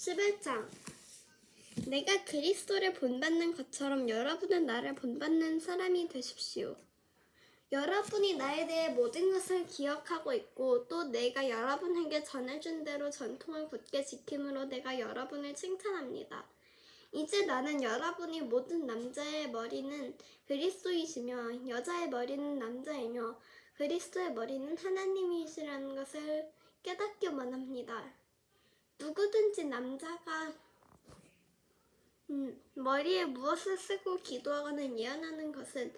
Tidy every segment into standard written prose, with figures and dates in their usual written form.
11장. 내가 그리스도를 본받는 것처럼 여러분은 나를 본받는 사람이 되십시오. 여러분이 나에 대해 모든 것을 기억하고 있고 또 내가 여러분에게 전해준 대로 전통을 굳게 지킴으로 내가 여러분을 칭찬합니다. 이제 나는 여러분이 모든 남자의 머리는 그리스도이시며 여자의 머리는 남자이며 그리스도의 머리는 하나님이시라는 것을 깨닫기만 합니다. 누구든지 남자가 머리에 무엇을 쓰고 기도하거나 예언하는 것은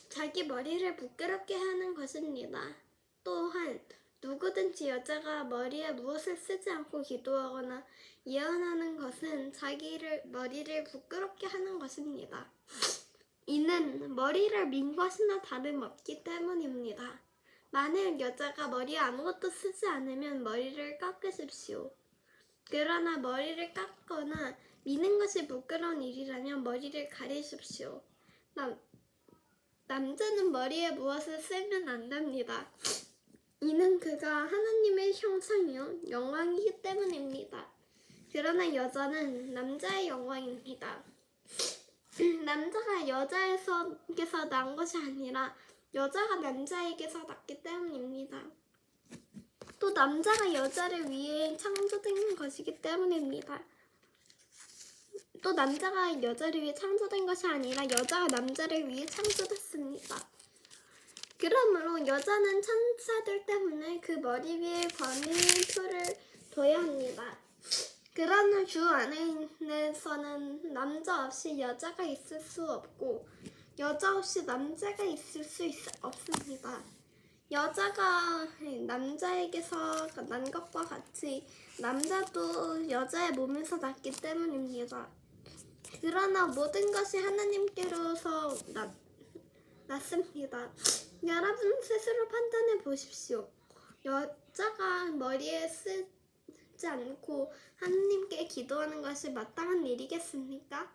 자기 머리를 부끄럽게 하는 것입니다. 또한 누구든지 여자가 머리에 무엇을 쓰지 않고 기도하거나 예언하는 것은 자기를 머리를 부끄럽게 하는 것입니다. 이는 머리를 민 것이나 다름없기 때문입니다. 만일 여자가 머리에 아무것도 쓰지 않으면 머리를 깎으십시오. 그러나 머리를 깎거나 미는 것이 부끄러운 일이라면 머리를 가리십시오. 남자는 머리에 무엇을 쓰면 안 됩니다. 이는 그가 하나님의 형상이요 영광이기 때문입니다. 그러나 여자는 남자의 영광입니다. 남자가 여자에게서 난 것이 아니라 여자가 남자에게서 났기 때문입니다. 또 남자가 여자를 위해 창조된 것이기 때문입니다. 또 남자가 여자를 위해 창조된 것이 아니라 여자가 남자를 위해 창조됐습니다. 그러므로 여자는 천사들 때문에 그 머리 위에 권위의 표를 둬야 합니다. 그러나 주 안에서는 남자 없이 여자가 있을 수 없고 여자 없이 남자가 있을 수 없습니다. 여자가 남자에게서 난 것과 같이 남자도 여자의 몸에서 났기 때문입니다. 그러나 모든 것이 하나님께로서 났습니다. 여러분 스스로 판단해 보십시오. 여자가 머리에 쓰지 않고 하나님께 기도하는 것이 마땅한 일이겠습니까?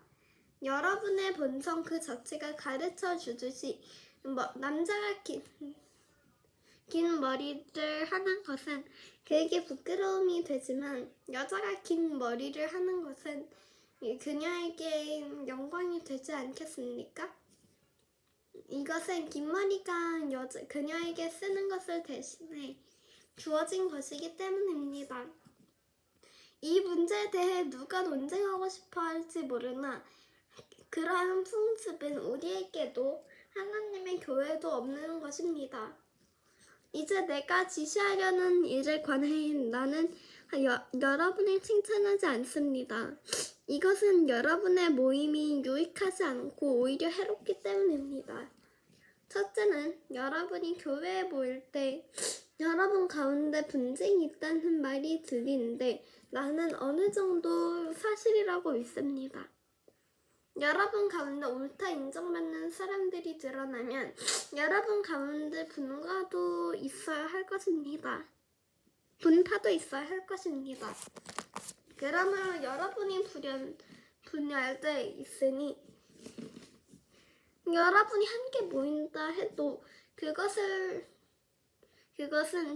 여러분의 본성 그 자체가 가르쳐 주듯이 남자가 긴 머리를 하는 것은 그에게 부끄러움이 되지만 여자가 긴 머리를 하는 것은 그녀에게 영광이 되지 않겠습니까? 이것은 긴 머리가 그녀에게 쓰는 것을 대신해 주어진 것이기 때문입니다. 이 문제에 대해 누가 논쟁하고 싶어 할지 모르나 그러한 풍습은 우리에게도 하나님의 교회도 없는 것입니다. 이제 내가 지시하려는 일에 관해 나는 여러분을 칭찬하지 않습니다. 이것은 여러분의 모임이 유익하지 않고 오히려 해롭기 때문입니다. 첫째는 여러분이 교회에 모일 때 여러분 가운데 분쟁이 있다는 말이 들리는데 나는 어느 정도 사실이라고 믿습니다. 여러분 가운데 옳다 인정받는 사람들이 드러나면 여러분 가운데 분파도 있어야 할 것입니다. 그러므로 여러분이 분열돼 있으니 여러분이 함께 모인다 해도 그것은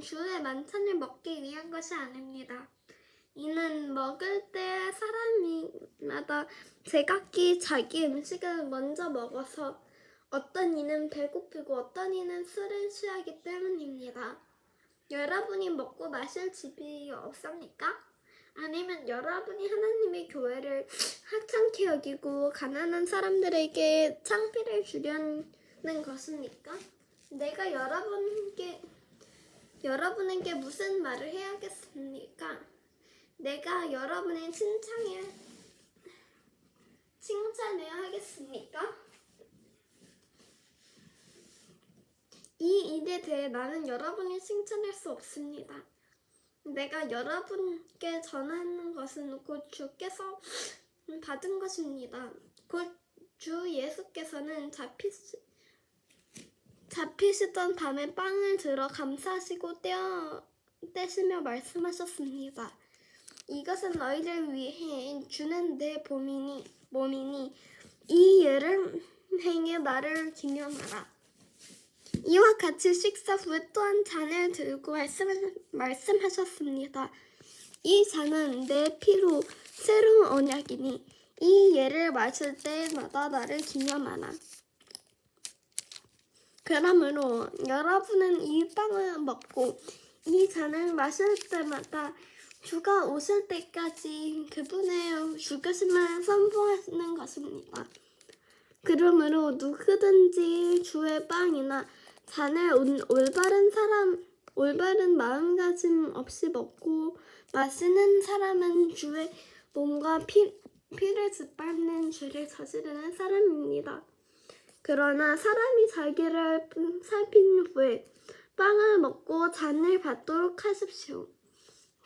주의 만찬을 먹기 위한 것이 아닙니다. 이는 먹을 때 사람마다 제각기 자기 음식을 먼저 먹어서 어떤 이는 배고프고 어떤 이는 술을 취하기 때문입니다. 여러분이 먹고 마실 집이 없습니까? 아니면 여러분이 하나님의 교회를 하찮게 여기고 가난한 사람들에게 창피를 주려는 것입니까? 내가 여러분에게 무슨 말을 해야겠습니까? 내가 여러분을 칭찬해야 하겠습니까? 이 일에 대해 나는 여러분을 칭찬할 수 없습니다. 내가 여러분께 전하는 것은 곧 주께서 받은 것입니다. 곧 주 예수께서는 잡히시던 밤에 빵을 들어 감사하시고 떼시며 말씀하셨습니다. 이것은 너희를 위해 주는 내 몸이니 이 일을 행해 나를 기념하라. 이와 같이 식사 후에 또한 잔을 들고 말씀하셨습니다. 이 잔은 내 피로 새로운 언약이니 이 예를 마실 때마다 나를 기념하라. 그러므로 여러분은 이 빵을 먹고 이 잔을 마실 때마다 주가 오실 때까지 그분의 죽으심을 선포하는 것입니다. 그러므로 누구든지 주의 빵이나 잔을 올바른 마음가짐 없이 먹고 마시는 사람은 주의 몸과 피를 짓밟는 죄를 저지르는 사람입니다. 그러나 사람이 자기를 살핀 후에 빵을 먹고 잔을 받도록 하십시오.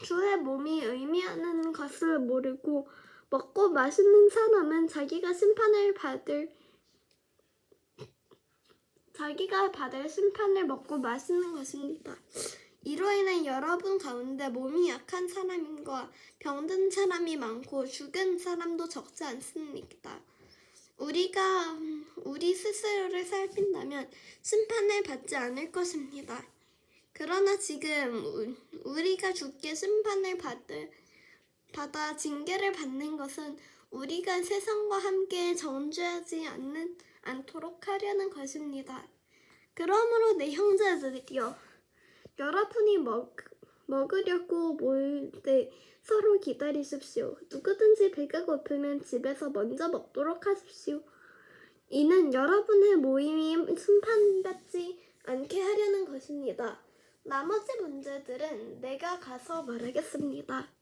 주의 몸이 의미하는 것을 모르고 먹고 마시는 사람은 자기가 받을 심판을 먹고 마시는 것입니다. 이로 인해 여러분 가운데 몸이 약한 사람과 병든 사람이 많고 죽은 사람도 적지 않습니다. 우리가 우리 스스로를 살핀다면 심판을 받지 않을 것입니다. 그러나 지금 우리가 죽게 심판을 받아 징계를 받는 것은 우리가 세상과 함께 정죄하지 않도록 하려는 것입니다. 그러므로 내 형제들이여, 여러분이 먹으려고 모일 때 서로 기다리십시오. 누구든지 배가 고프면 집에서 먼저 먹도록 하십시오. 이는 여러분의 모임이 심판받지 않게 하려는 것입니다. 나머지 문제들은 내가 가서 말하겠습니다.